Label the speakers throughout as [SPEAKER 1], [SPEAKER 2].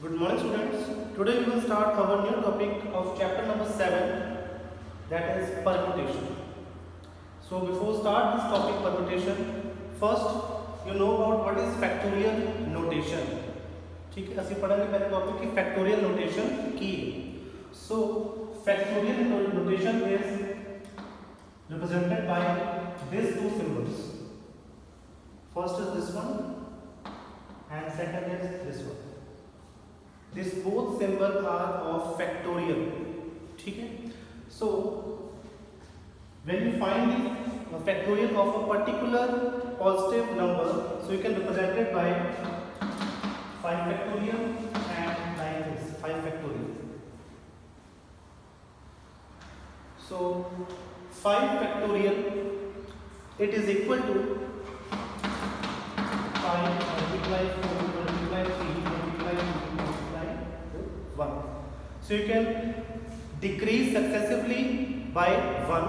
[SPEAKER 1] Good morning, students. Today we will start our new topic of chapter number 7, that is permutation. So before start this topic permutation, first you know about what is factorial notation. ठीक है, ਅਸੀਂ पढ़ेंगे पहले topic की factorial notation की है. So factorial notation is represented by these two symbols. First is this one and second is this one. These both symbols are of factorial. ठीक है. So when you find the factorial of a particular positive number, so you can represent it by 5 factorial and like this 5 factorial. So 5 factorial, it is equal to 5 multiply 4 multiply 3 multiply 2 multiply 1. So you can decrease successively by 1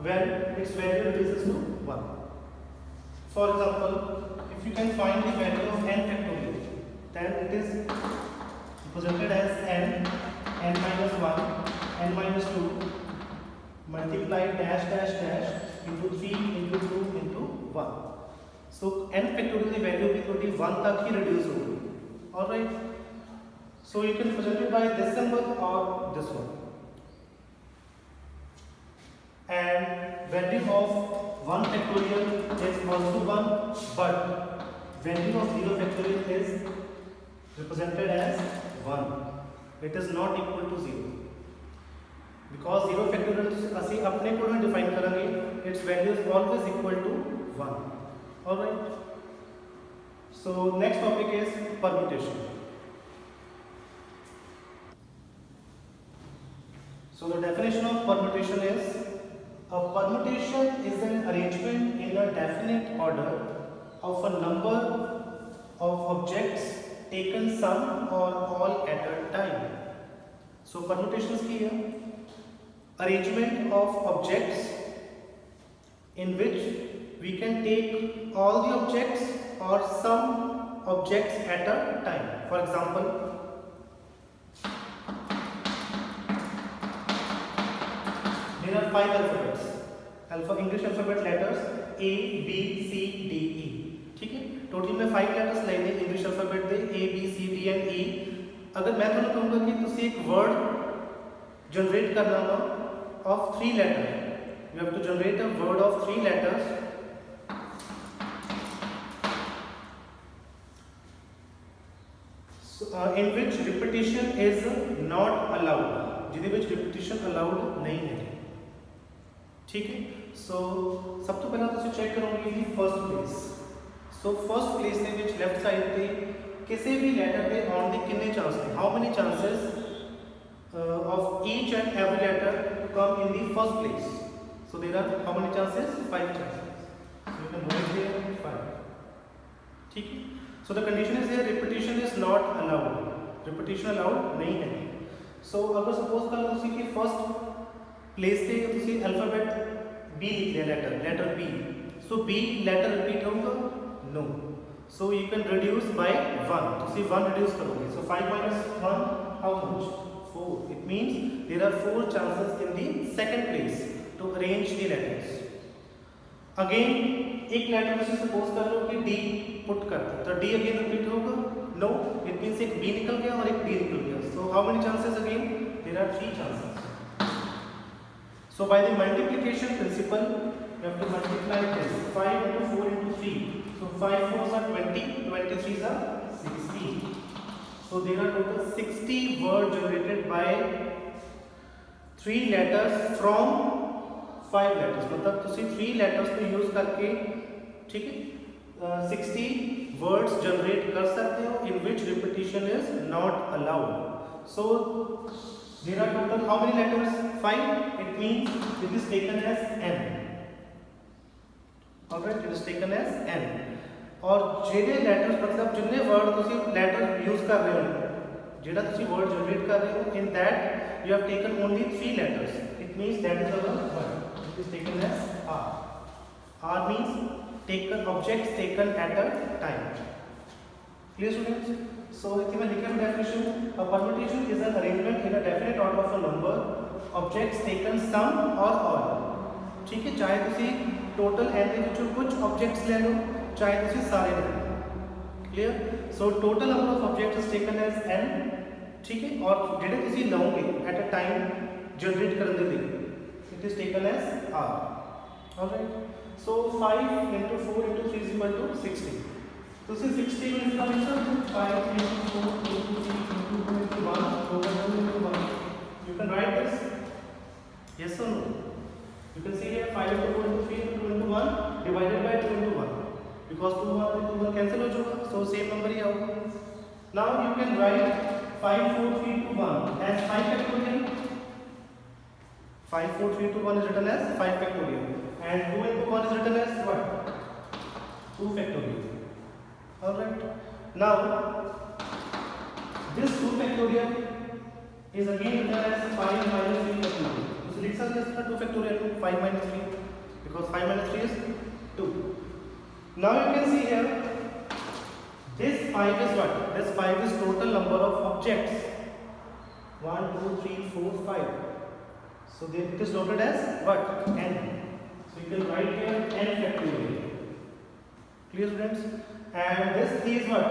[SPEAKER 1] when its value reduces to 1. For example, if you can find the value of n factorial, then it is represented as n minus 1, n minus 2 multiply dash dash dash into 3 into 2 into 1. So n factorial की value भी थोड़ी 1 तक ही reduce होगी. Alright. So you can represent it by this symbol or this one. And value of 1 factorial is also 1, but value of 0 factorial is represented as 1. It is not equal to 0. Because 0 factorial ਅਸੀਂ अपने को में define करेंगे, its value is always equal to 1. Alright. So next topic is permutation. So the definition of permutation is: a permutation is an arrangement in a definite order of a number of objects taken some or all at a time. So permutations की है arrangement of objects in which we can take all the objects or some objects at a time. For example, there are 5 alphabets. English alphabet letters A, B, C, D, E. ठीक है, total में 5 letters लेने English alphabet they A, B, C, D and E. अगर मैं तुम्हें कहूँगा कि तुसी एक word generate करना हो of 3 letters, you have to generate a word of 3 letters. So, in which repetition is not allowed. जिधे which repetition allowed नहीं है. ठीक है. So सब तो पहला तो चेक करोगे कि first place. So first place है which left side पे किसी भी letter पे on the कितने चांस थे? How many chances of each and every letter to come in the first place? So there are how many chances? 5 chances. So you can write here 5. ठीक है. So the condition is here repetition is not allowed. Repetition allowed नहीं है. So अगर suppose कर लो उसी की first place से उसी alphabet B लिख लिया letter B. So B letter repeat होगा? No. So you can reduce by 1. तो सिर्फ 1 reduce करोगे. So 5 minus 1 how much? 4. It means there are 4 chances in the second place to arrange the letters. Again एक letter से suppose कर लो कि D put करते तो D again repeat होगा? No. It means एक B निकल गया और एक D निकल गया. So how many chances again? There are 3 chances. So by the multiplication principle, you have to multiply this 5 into 4 into 3. So 5 4s are 20, 23s are 60. So there are total 60 words generated by 3 letters from 5 letters. मतलब तुसी 3 letters को use करके ठीक है 60 words generate कर सकते हो in which repetition is not allowed. So there are total how many letters? 5. It means it is taken as n. Alright, it is taken as n. और जेडे letters मतलब जितने word तुसी letter use कर रहे हो, जेड़ा तुसी word generate कर रहे हो, in that you have taken only 3 letters. It means that is our word. It is taken as R. R means taken objects taken at a time. Clear students? So if you look at definition, a permutation is an arrangement in a definite order of a number objects taken sum or all. ठीक है, चाहे तुसी total n ਦੇ ਵਿੱਚੋਂ ਕੁਝ objects ਲੈ ਲਓ, ਚਾहे तुसी ਸਾਰੇ ले लो. Clear? So total number of objects is taken as n. ठीक है, और ਜਿਹੜੇ ਤੁਸੀਂ ਲਓਗੇ at a time generate ਕਰਨ ਦੇ ਲਈ, it is taken as r. Alright. So 5 into 4 into 3 is equal to 60. So see 60 will come into 5 into 4 into 3 into 2 into 1 over 2 into 1. You can write this. Yes or no? You can see here 5 into 4 into 3 into 2 into 1 divided by 2 into 1. Because 2 1 into 1 cancel हो जाएगा. So same number ही आएगा. Now you can write 5 4 3 2 1 as 5 factorial. 5 4 3 2 1 is written as 5 factorial. And 2 into 1 is written as what? 2 factorial. Alright. Now, this 2 factorial is again written as 5 minus 3 factorial. So, let's say this 2 factorial 5 minus 3 because 5 minus 3 is 2. Now, you can see here, this 5 is what? This 5 is total number of objects. 1, 2, 3, 4, 5. So, then it is noted as what? N. So you can write here n factorial. Clear, students? And this 3 is what?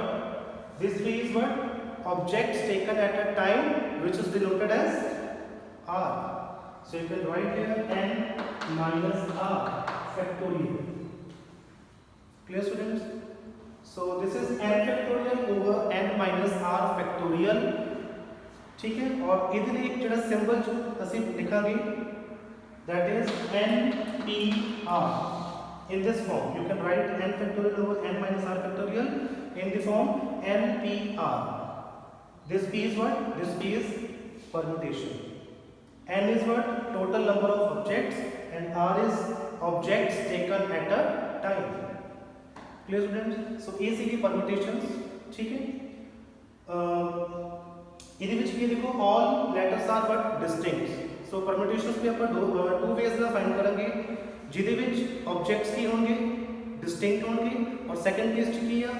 [SPEAKER 1] This 3 is what? Objects taken at a time which is denoted as r. So you can write here n minus r factorial. Clear, students? So this is n factorial over n minus r factorial. ठीक है, और इधर एक जरा symbol जो ਅਸੀਂ ਲਿਖਾਂਗੇ, that is NPR in this form. You can write n factorial over n minus r factorial in the form NPR. This P is what? This P is permutation. N is what? Total number of objects, and R is objects taken at a time. Clear, students? So A C permutations. ठीक है, ਇਹਦੇ ਵਿੱਚ ਕੀ ਦੇਖੋ, all letters are but distinct. So permutations पे ਆਪਾਂ two ways ਨਾਲ find ਕਰਾਂਗੇ, ਜਿਹਦੇ ਵਿੱਚ objects ਕੀ ਹੋਣਗੇ, distinct ਹੋਣਗੇ, ਔਰ second case ਚ ਕੀ ਆ,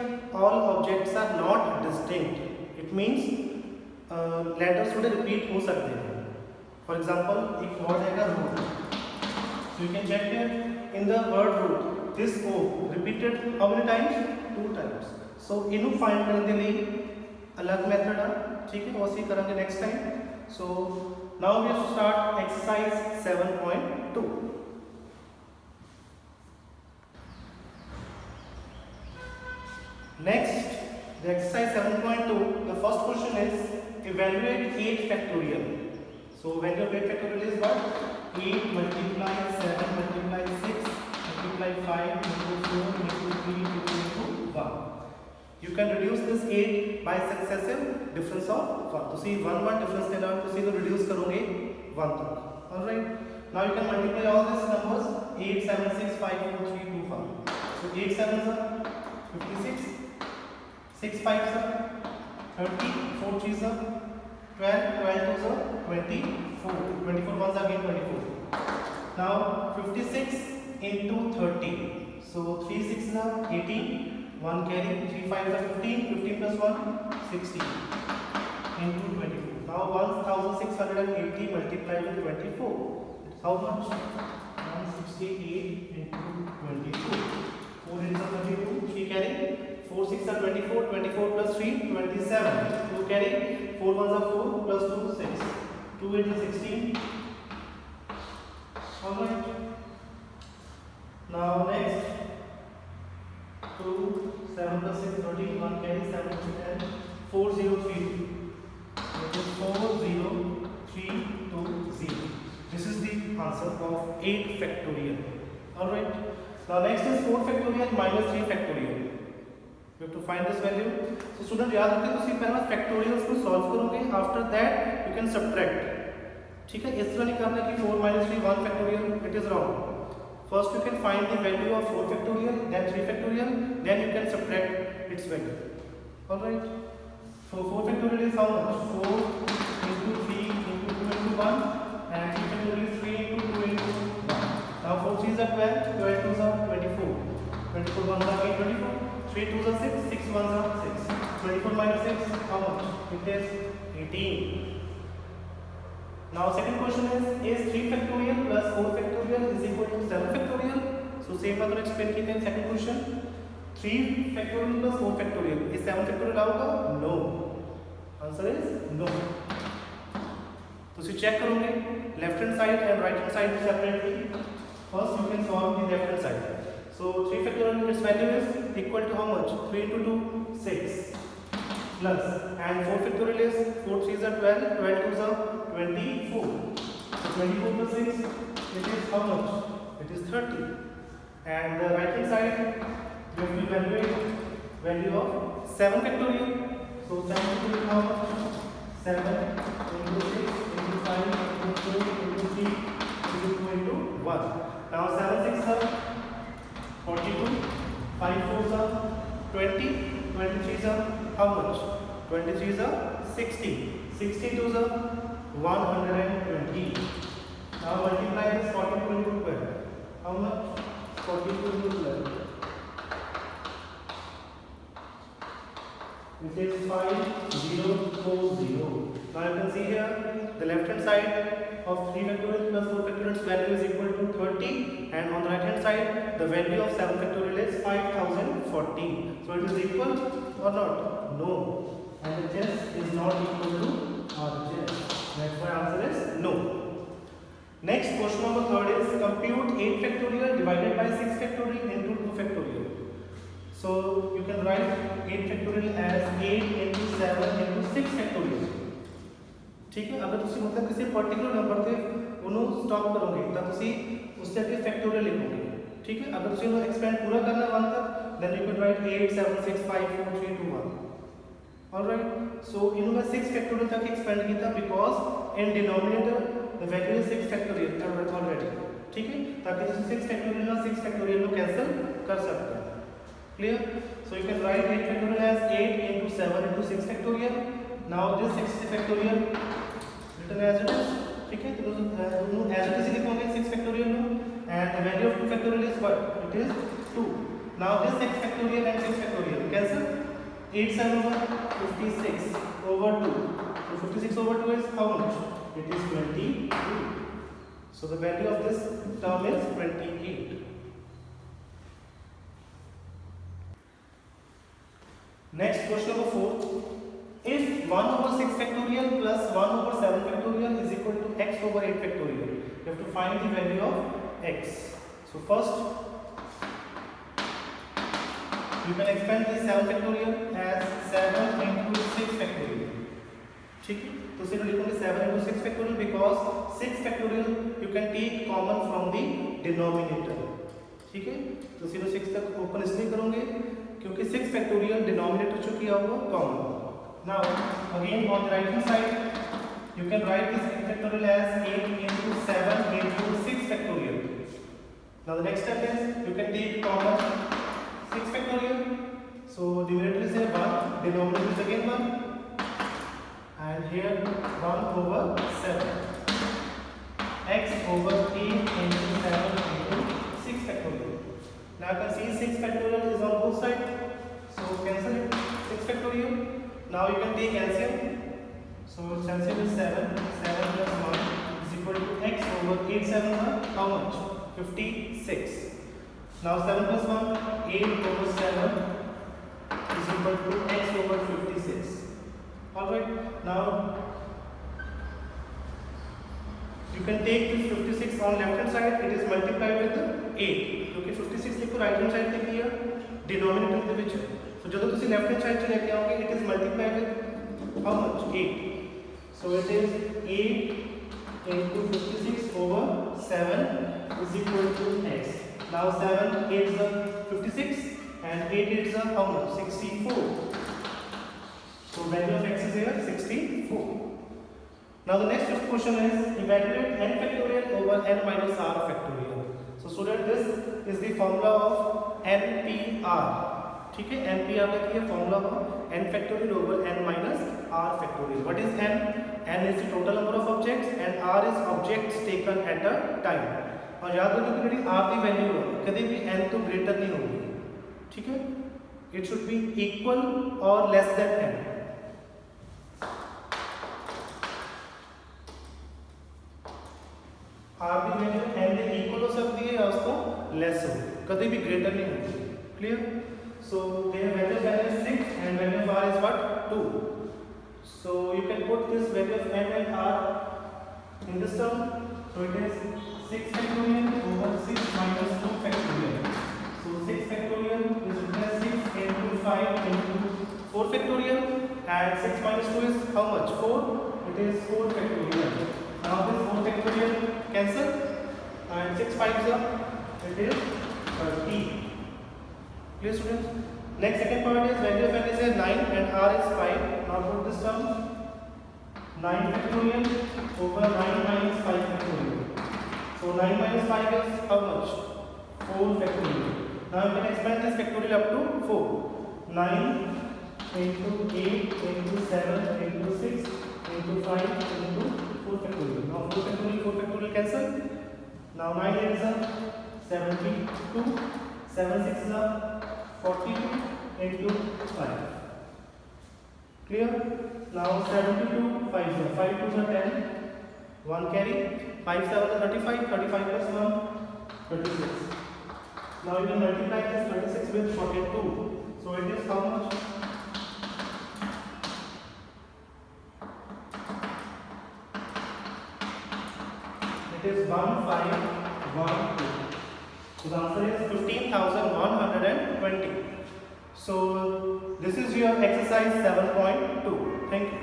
[SPEAKER 1] all objects are not distinct. It means letters थोड़े repeat हो सकते हैं. For example, एक word हैगा root. So you can check here in the word root, this O repeated how many times? 2 times. So ਇਹਨੂੰ find ਕਰਨ ਦੇ ਲਈ अलग मेथड है, ठीक है, वो सी करेंगे next time. So now we have to start exercise 7.2. Next, the exercise 7.2, the first question is evaluate 8 factorial. So when your 8 factorial is what? 8 multiply 7 multiply 6 multiply 5 into 4 into 3 into 1. You can reduce this 8 by successive difference of 1. तो see 1 1 difference के बाद तो see को reduce करोगे 1 तक. Alright. Now you can multiply all these numbers. 8 7 6 5 4 3 2 1. So 8 7s are 56. 6 5s are 30. 4 3s are 12. 12 2s are 24. 24 1s are again 24. Now 56 into 30. So 3 6s are 18. 1 carry, 3 5 are 15, 15 plus 1, 16 into 24. Now 1680 multiplied with 24. It's how much? 168 into 24. 4 into 32, 3 carry, 4 6 are 24, 24 plus 3, 27. 2 carry, 4 1s are 4 plus 2, 6. 2 into 16. Alright. Now next. 2, 7 plus 6, 13, 1 carry, 7 to 10, 4, 0, 3, 2. It is 4, 0, 3, 2, 0. This is the answer of 8 factorial. Alright. Now next is 4 factorial minus 3 factorial. We have to find this value. So student, याद रखें तो सिर्फ पहला factorials को solve करोगे. After that you can subtract. ठीक है, इस तरह नहीं करना कि 4 minus 3 1 factorial. It is wrong. First you can find the value of 4 factorial, then 3 factorial, then you can subtract its value. Alright. So 4 factorial is how much? 4 into 3 into 2 into 1, and 3 factorial is 3 into 2 into 1. Now 4 3s are 12, 12 2s are 24. 24 1s are 24, 3 2s are 6, 6 1s are 6. 24 minus 6, how much? It is 18. Now second question is 3 factorial plus 4 factorial is equal to 7 factorial? So same method explain किया है second question. 3 factorial plus 4 factorial is 7 factorial आऊगा? No. Answer is no. तो इसे check करोगे left hand side and right hand side separately. First you can solve the left hand side. So 3 factorial its value is equal to how much? 3 into 2, 6 plus and 4 factorial is 4 3s are 12, 12 2s are 24. So 24 plus 6 it is how much? It is 30. And the right hand side we have to evaluate value of 7 factorial. So 7 factorial how much? 7 into 6 into 5 into 4 into 3 into 2 into 1. Now 7 6 are 42, 5 4s are 20, 23s are how much? 23s are 60, 62s are 120. Now multiply this 42 into 12. How much? 42 into 12. Which is 5040. Now you can see here the left hand side of 3 factorial plus 4 factorial's value is equal to 30 and on the right hand side the value of 7 factorial is 5040. So it is equal or not? No. And the chest is not equal to RHS. That's why answer is no. Next question number third is compute 8 factorial divided by 6 factorial into 2 factorial. So you can write 8 factorial as 8 into 7 into 6 factorial. ठीक है अगर ਤੁਸੀਂ मतलब किसी particular number ਤੇ ਉਹਨੂੰ stop ਕਰੋਗੇ ਤਾਂ ਤੁਸੀਂ ਉਸ ਤੇ ਅੱਗੇ ਫੈਕਟੋਰੀਅਲ ਲਿਖੋਗੇ ठीक है अगर ਤੁਸੀਂ ਉਹਨੂੰ ਐਕਸਪੈਂਡ ਪੂਰਾ ਕਰਨਾ 1 ਤੱਕ then you can write 8 7 6 5 4 3 2 1. Alright, so ਇਹਨੂੰ ਮੈਂ 6 factorial ਤੱਕ ਐਕਸਪੈਂਡ ਕੀਤਾ because in denominator the value is 6 factorial already. ठीक है ताकि ਤੁਸੀਂ 6 factorial ਨਾਲ 6 factorial ਨੂੰ ਕੈਨਸਲ ਕਰ ਸਕਦੇ ਹੋ. Clear? So you can write 8 factorial as 8 into 7 into 6 factorial. Now this 6 factorial written as it is. ठीक है तो दोनों as it is लिखोगे 6 factorial में and the value of 2 factorial is what? It is 2. Now this 6 factorial and 6 factorial cancel. 8 7 over 56 over 2. So 56 over 2 is how much? It is 22. So the value of this term is 28. Next question number 4. If 1 over 6 factorial plus 1 over 7 factorial is equal to x over 8 factorial, you have to find the value of x. So first, you can expand this 7 factorial as 7 into 6 factorial. ठीक है तो इसे लिखोगे 7 into 6 factorial because 6 factorial you can take common from the denominator. ठीक है तो 0 6 तक open इसलिए करोगे क्योंकि 6 factorial denominator जो किया हुआ common. Now again on the right hand side you can write this 8 factorial as 8 into 7 into 6 factorial. Now the next step is you can take common 6 factorial. So numerator is 1, denominator is again 1 and here 1 over 7 x over 8 into 7 into 6 factorial. Now you can see 6 factorial is on both sides. So cancel it 6 factorial. Now you can take LCM. So LCM is 7. 7 plus 1 is equal to x over 8 7 how much? 56. Now 7 plus 1 8 over 7 is equal to x over 56. Alright. Now you can take this 56 on left hand side. It is multiplied with 8. क्योंकि 56 लिखो right hand side लिखी है denominator के विच. So जब तुसी left hand side से लेके आओगे it is multiplied with how much? 8. So it is 8 into 56 over 7 is equal to x. Now 7 8 is 56 and 8 is how much? 64. So value of x is here 64. Now the next question is evaluate n factorial over n minus r factorial. So student this is the formula of NPR. ठीक है NPR का क्या formula हो n factorial over n minus r factorial. What is n? n is the total number of objects and r is objects taken at a time. और याद रखो कि r की वैल्यू कभी भी n तो ग्रेटर नहीं होगी. ठीक है It should be equal or less than n. आप भी वैल्यू n ਦੇ इक्वल हो सकती है या उसको लेस हो, कभी भी ग्रेटर नहीं होती. Clear? So their value is 6 and value of r is what? 2. So you can put this value of n and r in this term. So it is 6 factorial over 6 minus 2 factorial. So 6 factorial is equal to 6 into 5 into 4 factorial, and 6 minus 2 is how much? 4. It is 4 factorial. Now this 4 factorial cancel, and 6 5s are, it is 30. Clear, students? Next second part is value of n is 9 and r is 5. Now put this term 9 factorial over 9 minus 5 factorial. So 9 minus 5 is how much? 4 factorial. Now you can expand this factorial up to 4. 9 into 8 into 7 into 6 into 5 into 4 factorial. Now 4 factorial cancel. Now 9 is 72. 7 6 is 42 into 5. Clear? Now 72 5 is 5 2 is 10. 1 carry. 5 7 is 35. 35 plus 1 36. Now you can multiply this 36 with 42. So it is how much? It is 1512. So the answer is 15,120. So this is your exercise 7.2. Thank you.